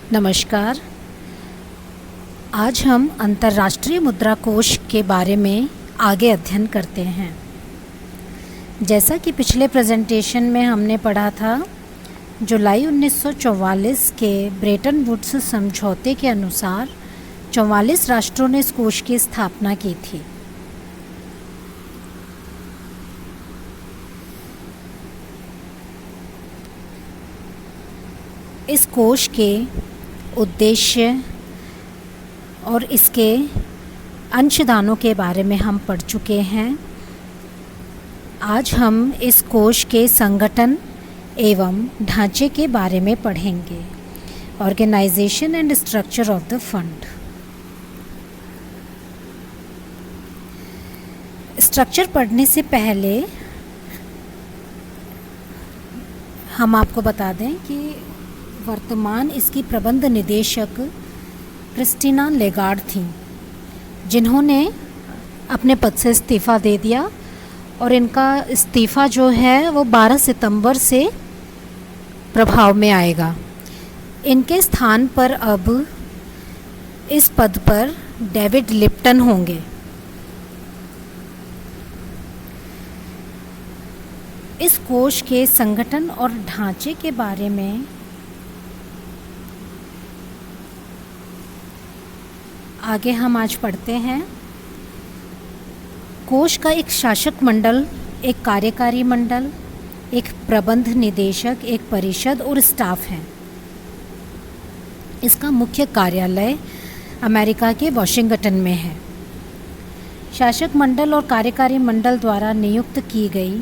नमस्कार। आज हम अंतर्राष्ट्रीय मुद्रा कोष के बारे में आगे अध्ययन करते हैं। जैसा कि पिछले प्रेजेंटेशन में हमने पढ़ा था, जुलाई 1944 के ब्रेटन वुड्स समझौते के अनुसार 44 राष्ट्रों ने इस कोष की स्थापना की थी। इस कोष के उद्देश्य और इसके अंशदानों के बारे में हम पढ़ चुके हैं। आज हम इस कोष के संगठन एवं ढांचे के बारे में पढ़ेंगे। Organisation and structure of the fund. Structure पढ़ने से पहले हम आपको बता दें कि वर्तमान इसकी प्रबंध निदेशक क्रिस्टीना लेगार्ड थी, जिन्होंने अपने पद से इस्तीफ़ा दे दिया और इनका इस्तीफ़ा जो है वो 12 सितंबर से प्रभाव में आएगा। इनके स्थान पर अब इस पद पर डेविड लिप्टन होंगे। इस कोष के संगठन और ढांचे के बारे में आगे हम आज पढ़ते हैं। कोष का एक शासक मंडल, एक कार्यकारी मंडल, एक प्रबंध निदेशक, एक परिषद और स्टाफ है। इसका मुख्य कार्यालय अमेरिका के वॉशिंगटन में है। शासक मंडल और कार्यकारी मंडल द्वारा नियुक्त की गई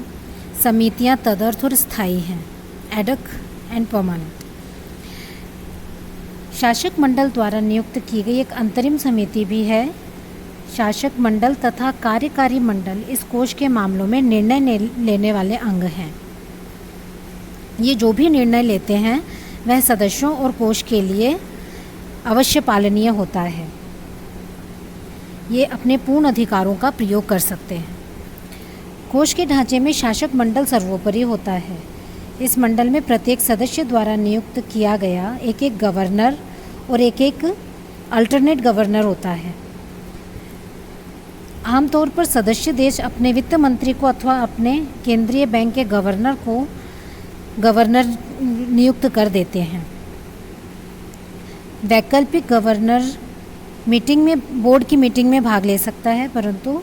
समितियां तदर्थ और स्थायी हैं, एडक एंड परमानेंट। शासक मंडल द्वारा नियुक्त की गई एक अंतरिम समिति भी है। शासक मंडल तथा कार्यकारी मंडल इस कोष के मामलों में निर्णय लेने वाले अंग हैं। ये जो भी निर्णय लेते हैं वह सदस्यों और कोष के लिए अवश्य पालनीय होता है। ये अपने पूर्ण अधिकारों का प्रयोग कर सकते हैं। कोष के ढांचे में शासक मंडल सर्वोपरि होता है। इस मंडल में प्रत्येक सदस्य द्वारा नियुक्त किया गया एक एक गवर्नर और एक एक अल्टरनेट गवर्नर होता है। आमतौर पर सदस्य देश अपने वित्त मंत्री को अथवा अपने केंद्रीय बैंक के गवर्नर को गवर्नर नियुक्त कर देते हैं। वैकल्पिक गवर्नर बोर्ड की मीटिंग में भाग ले सकता है, परंतु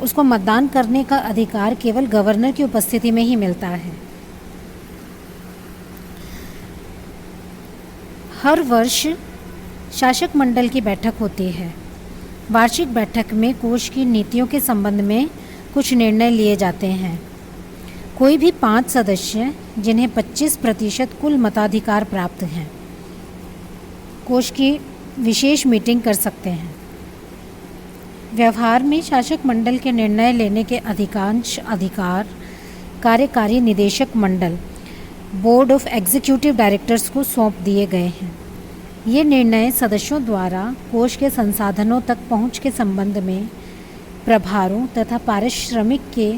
उसको मतदान करने का अधिकार केवल गवर्नर की उपस्थिति में ही मिलता है। हर वर्ष शासक मंडल की बैठक होती है। वार्षिक बैठक में कोष की नीतियों के संबंध में कुछ निर्णय लिए जाते हैं। कोई भी 5 सदस्य जिन्हें 25% कुल मताधिकार प्राप्त हैं, कोष की विशेष मीटिंग कर सकते हैं। व्यवहार में शासक मंडल के निर्णय लेने के अधिकांश अधिकार कार्यकारी निदेशक मंडल, बोर्ड ऑफ एग्जीक्यूटिव डायरेक्टर्स को सौंप दिए गए हैं। ये निर्णय सदस्यों द्वारा कोष के संसाधनों तक पहुंच के संबंध में, प्रभारों तथा पारिश्रमिक के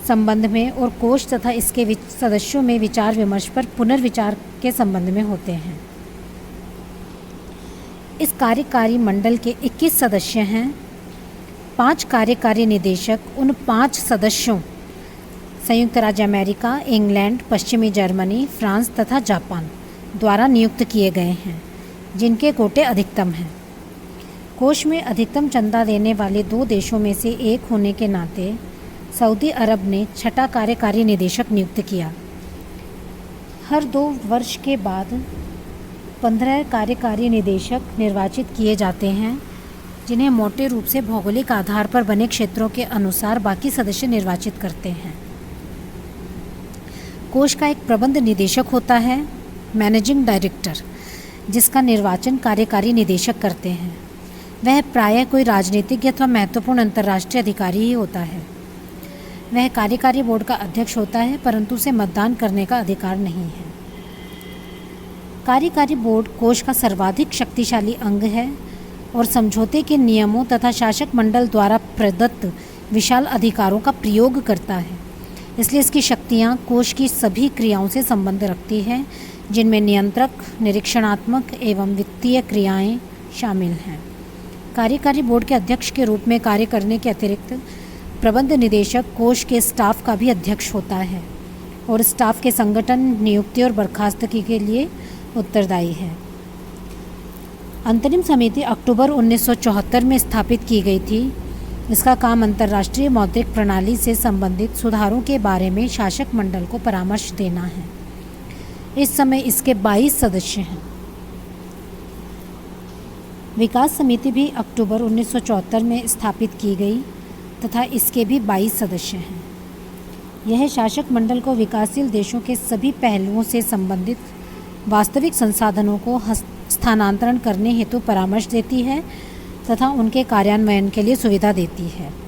संबंध में और कोष तथा इसके सदस्यों में विचार विमर्श पर पुनर्विचार के संबंध में होते हैं। इस कार्यकारी मंडल के 21 सदस्य हैं। 5 कार्यकारी निदेशक उन 5 सदस्यों संयुक्त राज्य अमेरिका, इंग्लैंड, पश्चिमी जर्मनी, फ्रांस तथा जापान द्वारा नियुक्त किए गए हैं, जिनके कोटे अधिकतम हैं। कोष में अधिकतम चंदा देने वाले 2 देशों में से एक होने के नाते सऊदी अरब ने 6ठा कार्यकारी निदेशक नियुक्त किया। हर 2 वर्ष के बाद 15 कार्यकारी निदेशक निर्वाचित किए जाते हैं, जिन्हें मोटे रूप से भौगोलिक आधार पर बने क्षेत्रों के अनुसार बाकी सदस्य निर्वाचित करते हैं। कोष का एक प्रबंध निदेशक होता है, मैनेजिंग डायरेक्टर, जिसका निर्वाचन कार्यकारी निदेशक करते हैं। वह प्रायः कोई राजनीतिज्ञ अथवा महत्वपूर्ण अंतर्राष्ट्रीय अधिकारी ही होता है। वह कार्यकारी बोर्ड का अध्यक्ष होता है, परंतु उसे मतदान करने का अधिकार नहीं है। कार्यकारी बोर्ड कोष का सर्वाधिक शक्तिशाली अंग है और समझौते के नियमों तथा शासक मंडल द्वारा प्रदत्त विशाल अधिकारों का प्रयोग करता है। इसलिए इसकी शक्तियाँ कोष की सभी क्रियाओं से संबंध रखती हैं। जिनमें नियंत्रक, निरीक्षणात्मक एवं वित्तीय क्रियाएं शामिल हैं। कार्यकारी बोर्ड के अध्यक्ष के रूप में कार्य करने के अतिरिक्त प्रबंध निदेशक कोष के स्टाफ का भी अध्यक्ष होता है और स्टाफ के संगठन, नियुक्ति और बर्खास्तगी के लिए उत्तरदायी है। अंतरिम समिति अक्टूबर 1974 में स्थापित की गई थी। इसका काम अंतर्राष्ट्रीय मौद्रिक प्रणाली से संबंधित सुधारों के बारे में शासक मंडल को परामर्श देना है। इस समय इसके 22 सदस्य हैं। विकास समिति भी अक्टूबर 1974 में स्थापित की गई तथा इसके भी 22 सदस्य हैं। यह शासक मंडल को विकासशील देशों के सभी पहलुओं से संबंधित वास्तविक संसाधनों को स्थानांतरण करने हेतु परामर्श देती है तथा उनके कार्यान्वयन के लिए सुविधा देती है।